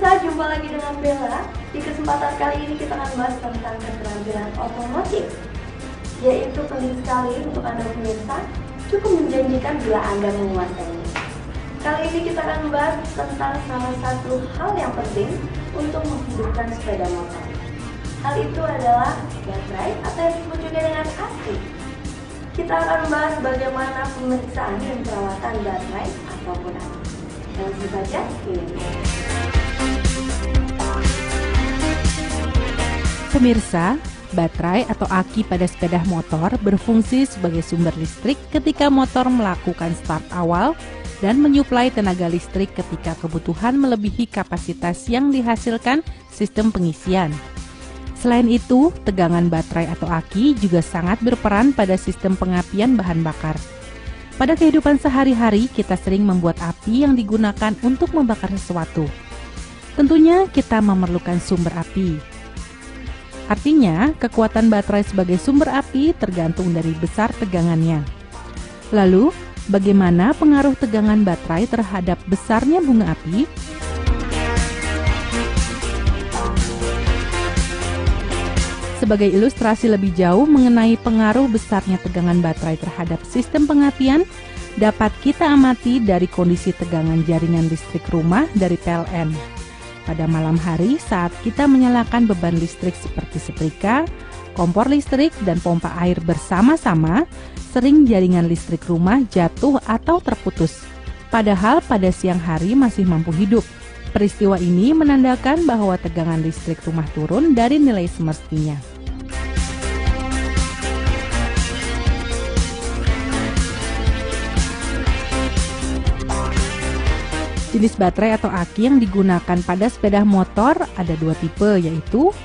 Pemirsa, jumpa lagi dengan Bella. Di kesempatan kali ini kita akan bahas tentang keterampilan otomotif, yaitu penting sekali untuk Anda pemirsa, cukup menjanjikan bila Anda menguasainya. Kali ini kita akan membahas tentang salah satu hal yang penting untuk menghidupkan sepeda motor. Hal itu adalah baterai atau yang disebut juga dengan aki. Kita akan membahas bagaimana pemeriksaan dan perawatan baterai ataupun aki. Langsung saja, ini. Pemirsa, baterai atau aki pada sepeda motor berfungsi sebagai sumber listrik ketika motor melakukan start awal dan menyuplai tenaga listrik ketika kebutuhan melebihi kapasitas yang dihasilkan sistem pengisian. Selain itu, tegangan baterai atau aki juga sangat berperan pada sistem pengapian bahan bakar. Pada kehidupan sehari-hari, kita sering membuat api yang digunakan untuk membakar sesuatu. Tentunya kita memerlukan sumber api. Artinya, kekuatan baterai sebagai sumber api tergantung dari besar tegangannya. Lalu, bagaimana pengaruh tegangan baterai terhadap besarnya bunga api? Sebagai ilustrasi lebih jauh mengenai pengaruh besarnya tegangan baterai terhadap sistem pengapian, dapat kita amati dari kondisi tegangan jaringan listrik rumah dari PLN. Pada malam hari saat kita menyalakan beban listrik seperti setrika, kompor listrik, dan pompa air bersama-sama, sering jaringan listrik rumah jatuh atau terputus. Padahal pada siang hari masih mampu hidup. Peristiwa ini menandakan bahwa tegangan listrik rumah turun dari nilai semestinya. Jenis baterai atau aki yang digunakan pada sepeda motor ada dua tipe, yaitu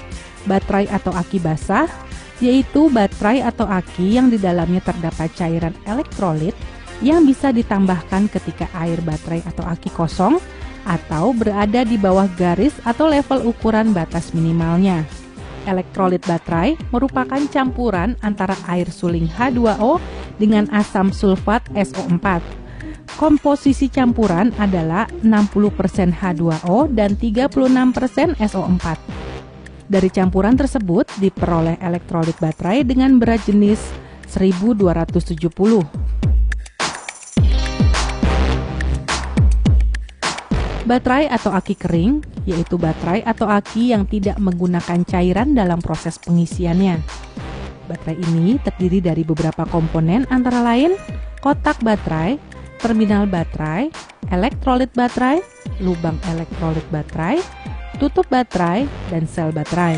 baterai atau aki basah, yaitu baterai atau aki yang di dalamnya terdapat cairan elektrolit yang bisa ditambahkan ketika air baterai atau aki kosong atau berada di bawah garis atau level ukuran batas minimalnya. Elektrolit baterai merupakan campuran antara air suling H2O dengan asam sulfat SO4. Komposisi campuran adalah 60% H2O dan 36% SO4. Dari campuran tersebut diperoleh elektrolit baterai dengan berat jenis 1270. Baterai atau aki kering, yaitu baterai atau aki yang tidak menggunakan cairan dalam proses pengisiannya. Baterai ini terdiri dari beberapa komponen antara lain kotak baterai, terminal baterai, elektrolit baterai, lubang elektrolit baterai, tutup baterai, dan sel baterai.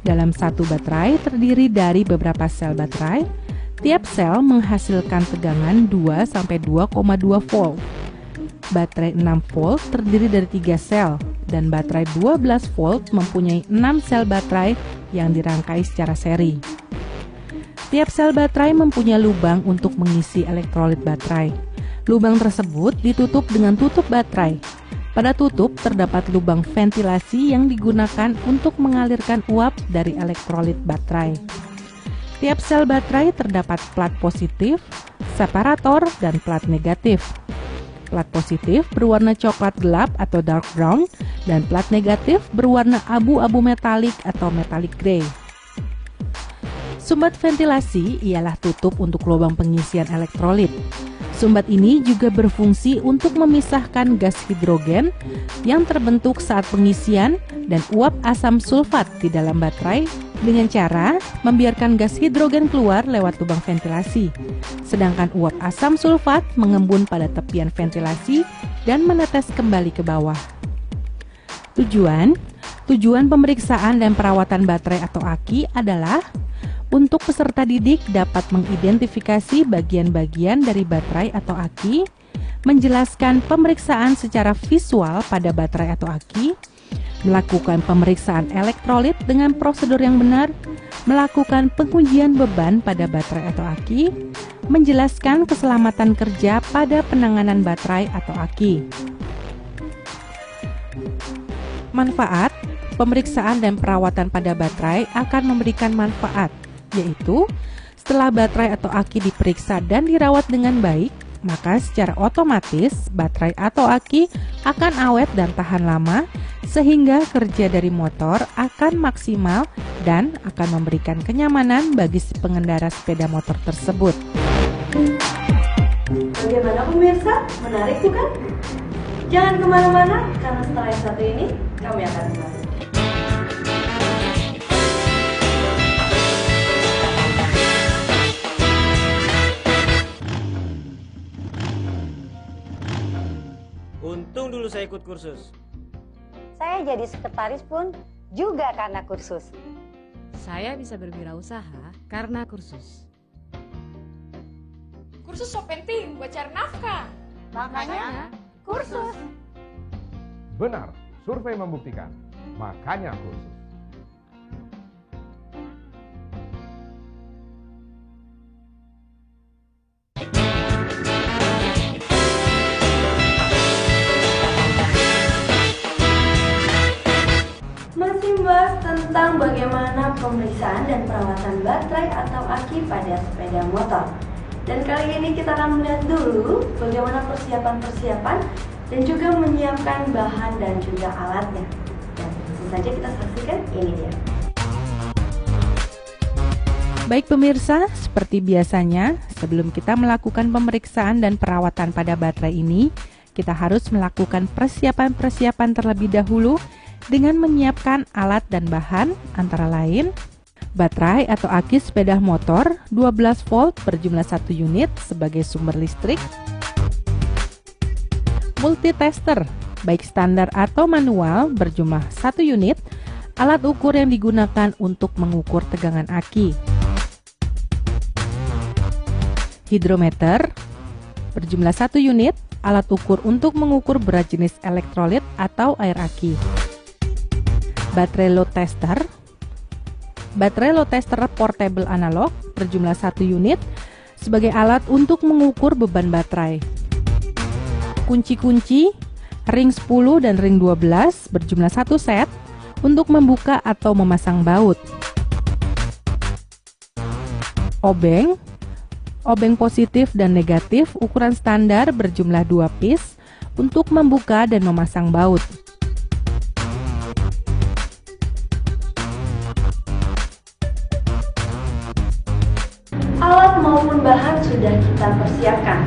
Dalam satu baterai terdiri dari beberapa sel baterai. Tiap sel menghasilkan tegangan 2-2,2 volt. Baterai 6 volt terdiri dari 3 sel, dan baterai 12 volt mempunyai 6 sel baterai yang dirangkai secara seri. Tiap sel baterai mempunyai lubang untuk mengisi elektrolit baterai. Lubang tersebut ditutup dengan tutup baterai. Pada tutup terdapat lubang ventilasi yang digunakan untuk mengalirkan uap dari elektrolit baterai. Tiap sel baterai terdapat plat positif, separator, dan plat negatif. Plat positif berwarna coklat gelap atau dark brown, dan plat negatif berwarna abu-abu metalik atau metallic gray. Sumbat ventilasi ialah tutup untuk lubang pengisian elektrolit. Sumbat ini juga berfungsi untuk memisahkan gas hidrogen yang terbentuk saat pengisian dan uap asam sulfat di dalam baterai dengan cara membiarkan gas hidrogen keluar lewat lubang ventilasi, sedangkan uap asam sulfat mengembun pada tepian ventilasi dan menetes kembali ke bawah. Tujuan pemeriksaan dan perawatan baterai atau aki adalah untuk peserta didik dapat mengidentifikasi bagian-bagian dari baterai atau aki, menjelaskan pemeriksaan secara visual pada baterai atau aki, melakukan pemeriksaan elektrolit dengan prosedur yang benar, melakukan pengujian beban pada baterai atau aki, menjelaskan keselamatan kerja pada penanganan baterai atau aki. Manfaat, pemeriksaan dan perawatan pada baterai akan memberikan manfaat, yaitu Setelah baterai atau aki diperiksa dan dirawat dengan baik, maka secara otomatis baterai atau aki akan awet dan tahan lama, sehingga kerja dari motor akan maksimal dan akan memberikan kenyamanan bagi si pengendara sepeda motor tersebut. Bagaimana pemirsa? Menarik bukan? Jangan kemana-mana, karena setelah yang satu ini kami akan kembali. Untung dulu saya ikut kursus. Saya jadi sekretaris pun juga karena kursus. Saya bisa berwirausaha karena kursus. Kursus so penting buat cari nafkah. Makanya kursus. Benar, survei membuktikan. Makanya kursus. Masih membahas tentang bagaimana pemeriksaan dan perawatan baterai atau aki pada sepeda motor. Dan kali ini kita akan melihat dulu bagaimana persiapan-persiapan dan juga menyiapkan bahan dan juga alatnya. Dan langsung saja kita saksikan, ini dia. Baik pemirsa, seperti biasanya, sebelum kita melakukan pemeriksaan dan perawatan pada baterai ini, kita harus melakukan persiapan-persiapan terlebih dahulu dengan menyiapkan alat dan bahan, antara lain baterai atau aki sepeda motor 12 volt berjumlah 1 unit sebagai sumber listrik, multitester baik standar atau manual berjumlah 1 unit, alat ukur yang digunakan untuk mengukur tegangan aki, hidrometer berjumlah 1 unit, alat ukur untuk mengukur berat jenis elektrolit atau air aki, baterai load tester portable analog berjumlah 1 unit sebagai alat untuk mengukur beban baterai, kunci-kunci ring 10 dan ring 12 berjumlah 1 set untuk membuka atau memasang baut, obeng positif dan negatif ukuran standar berjumlah 2 piece untuk membuka dan memasang baut, Alat maupun bahan sudah kita persiapkan.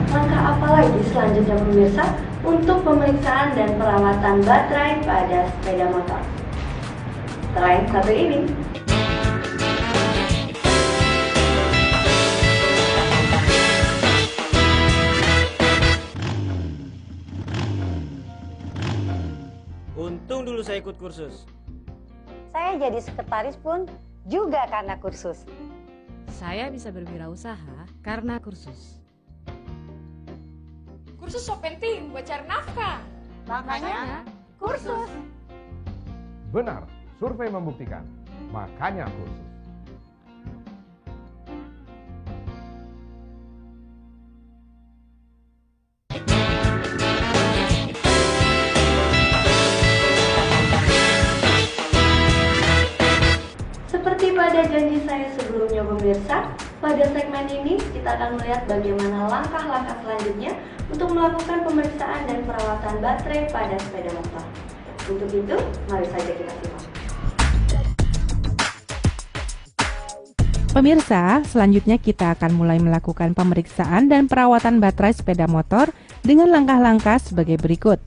Langkah apa lagi selanjutnya pemirsa untuk pemeriksaan dan perawatan baterai pada sepeda motor? Selain satu ini. Untung dulu saya ikut kursus. Saya jadi sekretaris pun juga karena kursus. Saya bisa berwirausaha karena kursus. Kursus so penting buat cari nafkah. Makanya kursus. Benar, survei membuktikan. Makanya kursus. Seperti pada janji saya sebelumnya pemirsa, pada segmen ini kita akan melihat bagaimana langkah-langkah selanjutnya untuk melakukan pemeriksaan dan perawatan baterai pada sepeda motor. Untuk itu, mari saja kita simak. Pemirsa, selanjutnya kita akan mulai melakukan pemeriksaan dan perawatan baterai sepeda motor dengan langkah-langkah sebagai berikut.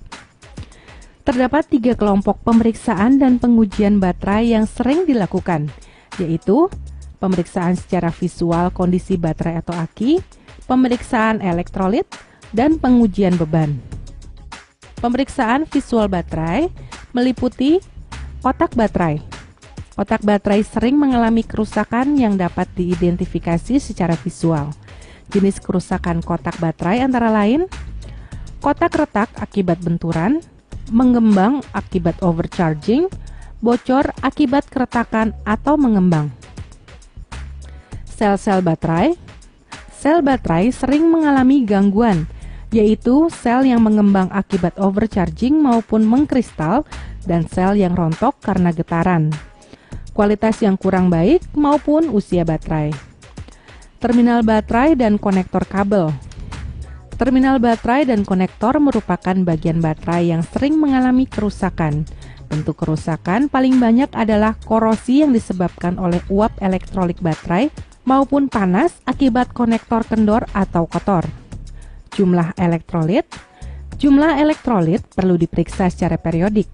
Terdapat 3 kelompok pemeriksaan dan pengujian baterai yang sering dilakukan, yaitu pemeriksaan secara visual kondisi baterai atau aki, pemeriksaan elektrolit, dan pengujian beban. Pemeriksaan visual baterai meliputi otak baterai. Otak baterai sering mengalami kerusakan yang dapat diidentifikasi secara visual. Jenis kerusakan kotak baterai antara lain kotak retak akibat benturan, mengembang akibat overcharging, bocor akibat keretakan atau mengembang. Sel-sel baterai. Sel baterai sering mengalami gangguan, yaitu sel yang mengembang akibat overcharging maupun mengkristal dan sel yang rontok karena getaran. Kualitas yang kurang baik maupun usia baterai. Terminal baterai dan konektor kabel. Terminal baterai dan konektor merupakan bagian baterai yang sering mengalami kerusakan. Bentuk kerusakan paling banyak adalah korosi yang disebabkan oleh uap elektrolit baterai maupun panas akibat konektor kendor atau kotor. Jumlah elektrolit. Jumlah elektrolit perlu diperiksa secara periodik.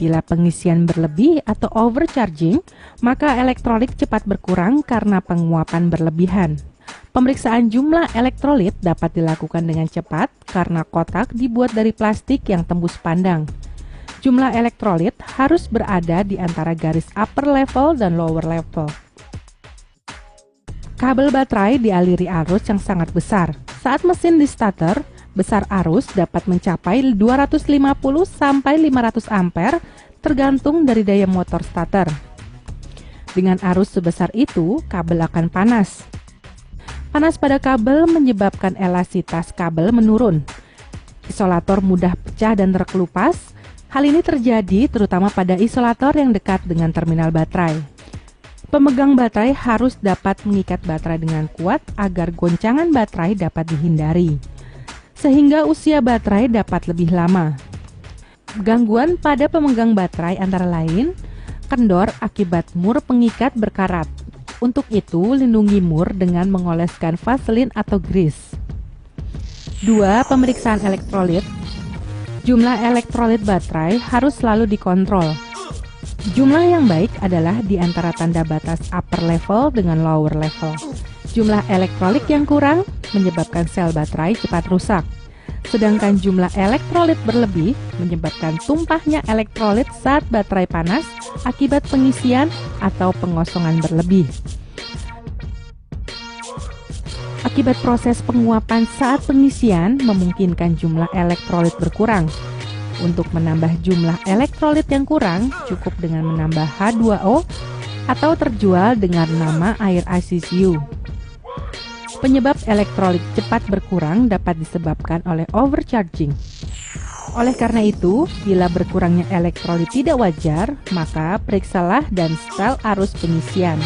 Bila pengisian berlebih atau overcharging, maka elektrolit cepat berkurang karena penguapan berlebihan. Pemeriksaan jumlah elektrolit dapat dilakukan dengan cepat karena kotak dibuat dari plastik yang tembus pandang. Jumlah elektrolit harus berada di antara garis upper level dan lower level. Kabel baterai dialiri arus yang sangat besar. Saat mesin di starter, besar arus dapat mencapai 250 sampai 500 ampere tergantung dari daya motor starter. Dengan arus sebesar itu, kabel akan panas. Panas pada kabel menyebabkan elastisitas kabel menurun. Isolator mudah pecah dan terkelupas. Hal ini terjadi terutama pada isolator yang dekat dengan terminal baterai. Pemegang baterai harus dapat mengikat baterai dengan kuat agar goncangan baterai dapat dihindari, sehingga usia baterai dapat lebih lama. Gangguan pada pemegang baterai antara lain kendor akibat mur pengikat berkarat. Untuk itu, lindungi mur dengan mengoleskan vaselin atau grease. 2. Pemeriksaan elektrolit. Jumlah elektrolit baterai harus selalu dikontrol. Jumlah yang baik adalah di antara tanda batas upper level dengan lower level. Jumlah elektrolit yang kurang menyebabkan sel baterai cepat rusak. Sedangkan jumlah elektrolit berlebih menyebabkan tumpahnya elektrolit saat baterai panas akibat pengisian atau pengosongan berlebih. Akibat proses penguapan saat pengisian memungkinkan jumlah elektrolit berkurang. Untuk menambah jumlah elektrolit yang kurang, cukup dengan menambah H2O atau terjual dengan nama air ICCU. Penyebab elektrolit cepat berkurang dapat disebabkan oleh overcharging. Oleh karena itu, bila berkurangnya elektrolit tidak wajar, maka periksalah dan setel arus pengisian.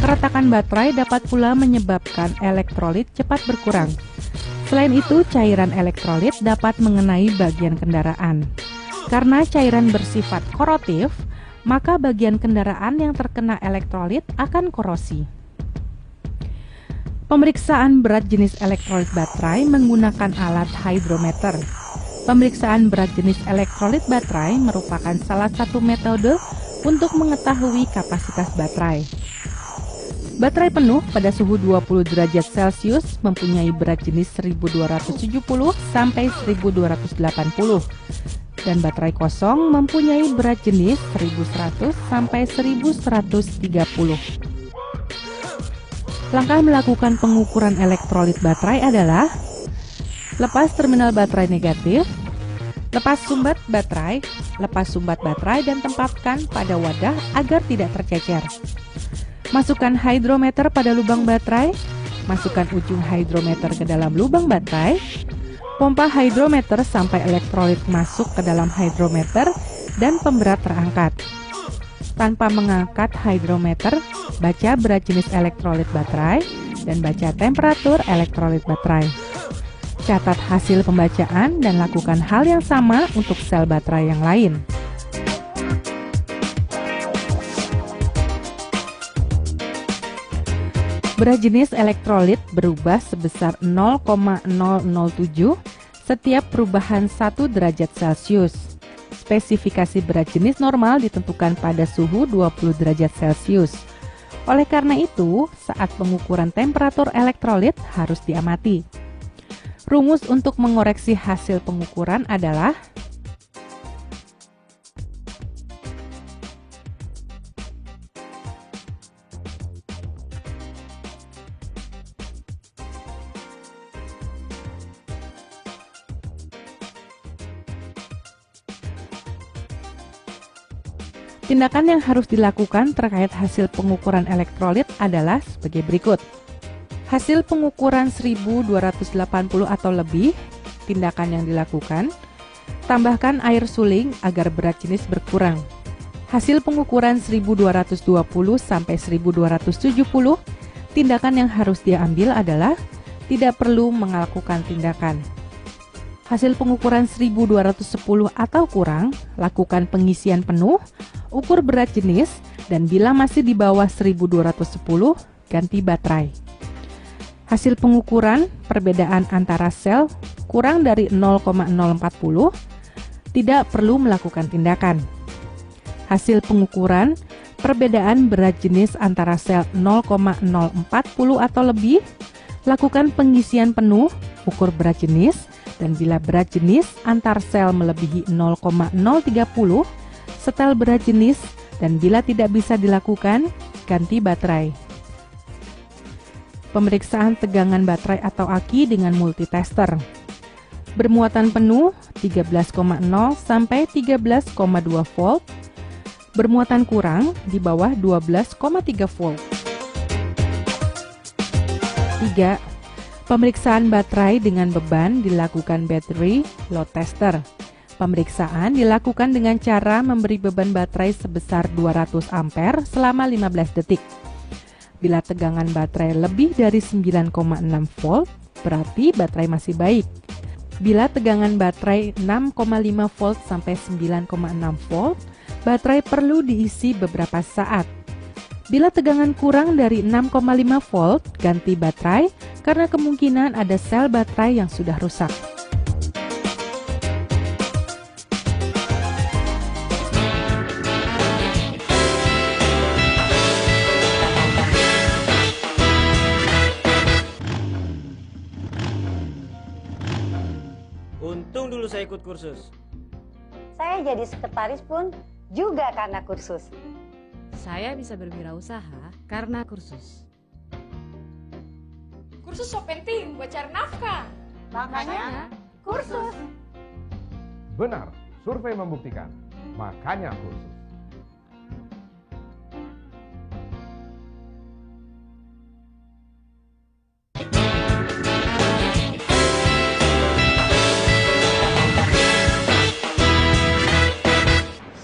Keretakan baterai dapat pula menyebabkan elektrolit cepat berkurang. Selain itu, cairan elektrolit dapat mengenai bagian kendaraan. Karena cairan bersifat korosif, maka bagian kendaraan yang terkena elektrolit akan korosi. Pemeriksaan berat jenis elektrolit baterai menggunakan alat hydrometer. Pemeriksaan berat jenis elektrolit baterai merupakan salah satu metode untuk mengetahui kapasitas baterai. Baterai penuh pada suhu 20 derajat Celcius mempunyai berat jenis 1270 sampai 1280 dan baterai kosong mempunyai berat jenis 1100 sampai 1130. Langkah melakukan pengukuran elektrolit baterai adalah: lepas terminal baterai negatif, lepas sumbat baterai, dan tempatkan pada wadah agar tidak tercecer. Masukkan hydrometer pada lubang baterai, masukkan ujung hydrometer ke dalam lubang baterai, pompa hydrometer sampai elektrolit masuk ke dalam hydrometer dan pemberat terangkat. Tanpa mengangkat hydrometer, baca berat jenis elektrolit baterai dan baca temperatur elektrolit baterai. Catat hasil pembacaan dan lakukan hal yang sama untuk sel baterai yang lain. Berat jenis elektrolit berubah sebesar 0,007 setiap perubahan 1 derajat Celcius. Spesifikasi berat jenis normal ditentukan pada suhu 20 derajat Celcius. Oleh karena itu, saat pengukuran temperatur elektrolit harus diamati. Rumus untuk mengoreksi hasil pengukuran adalah: tindakan yang harus dilakukan terkait hasil pengukuran elektrolit adalah sebagai berikut. Hasil pengukuran 1280 atau lebih, tindakan yang dilakukan: tambahkan air suling agar berat jenis berkurang. Hasil pengukuran 1220 sampai 1270, tindakan yang harus dia ambil adalah tidak perlu melakukan tindakan. Hasil pengukuran 1210 atau kurang, lakukan pengisian penuh, ukur berat jenis, dan bila masih di bawah 1210, ganti baterai. Hasil pengukuran perbedaan antara sel kurang dari 0,040, tidak perlu melakukan tindakan. Hasil pengukuran perbedaan berat jenis antara sel 0,040 atau lebih, lakukan pengisian penuh, ukur berat jenis, dan bila berat jenis antar sel melebihi 0,030, setel berat jenis, dan bila tidak bisa dilakukan, ganti baterai. Pemeriksaan tegangan baterai atau aki dengan multitester. Bermuatan penuh 13,0 sampai 13,2 volt. Bermuatan kurang di bawah 12,3 volt. 3. Pemeriksaan baterai dengan beban dilakukan battery load tester. Pemeriksaan dilakukan dengan cara memberi beban baterai sebesar 200 ampere selama 15 detik. Bila tegangan baterai lebih dari 9,6 volt, berarti baterai masih baik. Bila tegangan baterai 6,5 volt sampai 9,6 volt, baterai perlu diisi beberapa saat. Bila tegangan kurang dari 6,5 volt, ganti baterai karena kemungkinan ada sel baterai yang sudah rusak. Untung dulu saya ikut kursus. Saya jadi sekretaris pun juga karena kursus. Saya bisa berwirausaha karena kursus. Kursus so penting buat cari nafkah. Makanya kursus. Benar, survei membuktikan. Makanya kursus.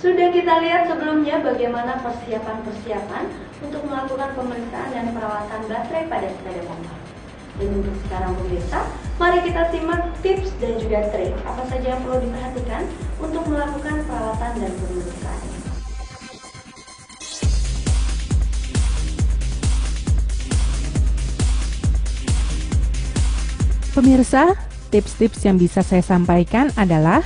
Sudah kita lihat sebelumnya bagaimana persiapan-persiapan untuk melakukan pemeriksaan dan perawatan baterai pada sepeda motor. Dan untuk sekarang pemirsa, mari kita simak tips dan juga trik apa saja yang perlu diperhatikan untuk melakukan perawatan dan pemeriksaan. Pemirsa, tips-tips yang bisa saya sampaikan adalah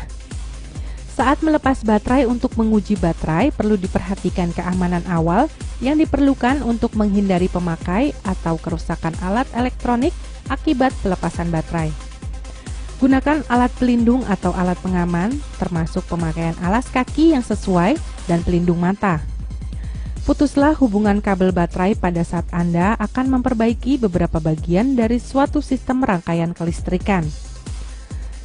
saat melepas baterai untuk menguji baterai perlu diperhatikan keamanan awal yang diperlukan untuk menghindari pemakai atau kerusakan alat elektronik akibat pelepasan baterai. Gunakan alat pelindung atau alat pengaman, termasuk pemakaian alas kaki yang sesuai dan pelindung mata. Putuslah hubungan kabel baterai pada saat Anda akan memperbaiki beberapa bagian dari suatu sistem rangkaian kelistrikan.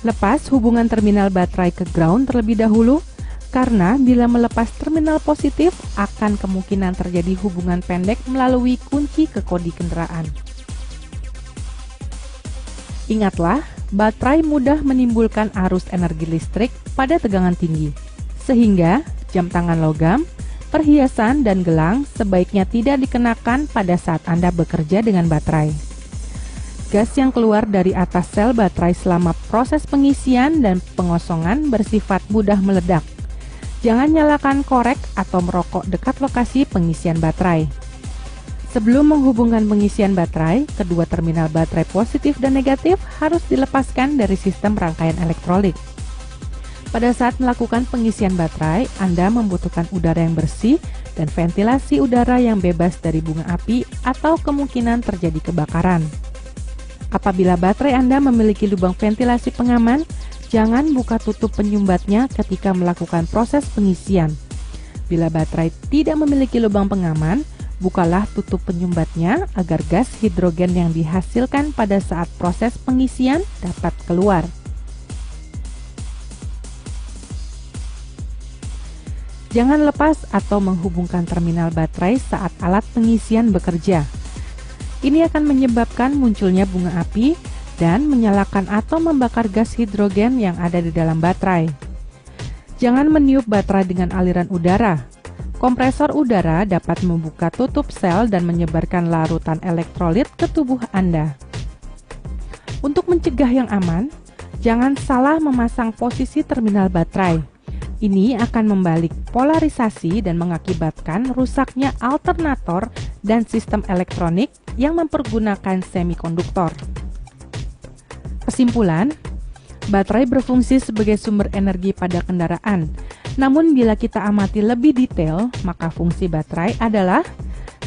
Lepas hubungan terminal baterai ke ground terlebih dahulu, karena bila melepas terminal positif akan kemungkinan terjadi hubungan pendek melalui kunci ke kodi kendaraan. Ingatlah, baterai mudah menimbulkan arus energi listrik pada tegangan tinggi, sehingga jam tangan logam, perhiasan, dan gelang sebaiknya tidak dikenakan pada saat Anda bekerja dengan baterai. Gas yang keluar dari atas sel baterai selama proses pengisian dan pengosongan bersifat mudah meledak. Jangan nyalakan korek atau merokok dekat lokasi pengisian baterai. Sebelum menghubungkan pengisian baterai, kedua terminal baterai positif dan negatif harus dilepaskan dari sistem rangkaian elektronik. Pada saat melakukan pengisian baterai, Anda membutuhkan udara yang bersih dan ventilasi udara yang bebas dari bunga api atau kemungkinan terjadi kebakaran. Apabila baterai Anda memiliki lubang ventilasi pengaman, jangan buka tutup penyumbatnya ketika melakukan proses pengisian. Bila baterai tidak memiliki lubang pengaman, bukalah tutup penyumbatnya agar gas hidrogen yang dihasilkan pada saat proses pengisian dapat keluar. Jangan lepas atau menghubungkan terminal baterai saat alat pengisian bekerja. Ini akan menyebabkan munculnya bunga api dan menyalakan atau membakar gas hidrogen yang ada di dalam baterai. Jangan meniup baterai dengan aliran udara. Kompresor udara dapat membuka tutup sel dan menyebarkan larutan elektrolit ke tubuh Anda. Untuk mencegah yang aman, jangan salah memasang posisi terminal baterai. Ini akan membalik polarisasi dan mengakibatkan rusaknya alternator dan sistem elektronik yang mempergunakan semikonduktor. Kesimpulan, baterai berfungsi sebagai sumber energi pada kendaraan. Namun bila kita amati lebih detail, maka fungsi baterai adalah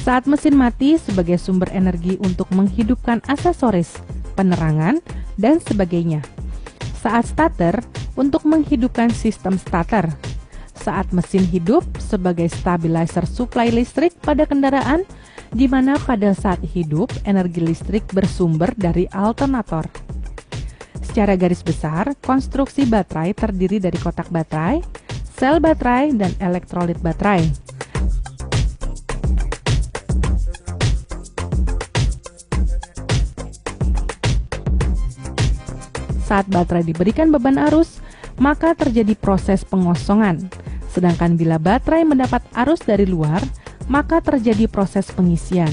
saat mesin mati sebagai sumber energi untuk menghidupkan aksesoris, penerangan, dan sebagainya. Saat starter, untuk menghidupkan sistem starter. Saat mesin hidup sebagai stabilizer suplai listrik pada kendaraan, di mana pada saat hidup energi listrik bersumber dari alternator. Secara garis besar, konstruksi baterai terdiri dari kotak baterai, sel baterai, dan elektrolit baterai. Saat baterai diberikan beban arus, maka terjadi proses pengosongan. Sedangkan bila baterai mendapat arus dari luar, maka terjadi proses pengisian.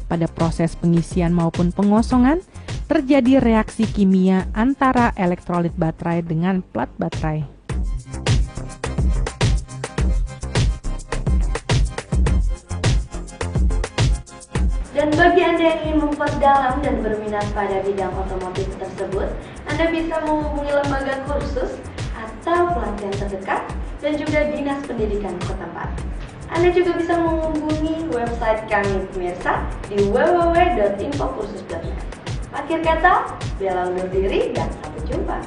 Pada proses pengisian maupun pengosongan, terjadi reaksi kimia antara elektrolit baterai dengan plat baterai. Dan bagi Anda yang ingin memperdalam dan berminat pada bidang otomotif tersebut, Anda bisa menghubungi lembaga kursus atau pelatihan terdekat dan juga dinas pendidikan setempat. Anda juga bisa menghubungi website kami pemirsa di www.infokursus.net. Akhir kata, bela undur diri dan sampai jumpa.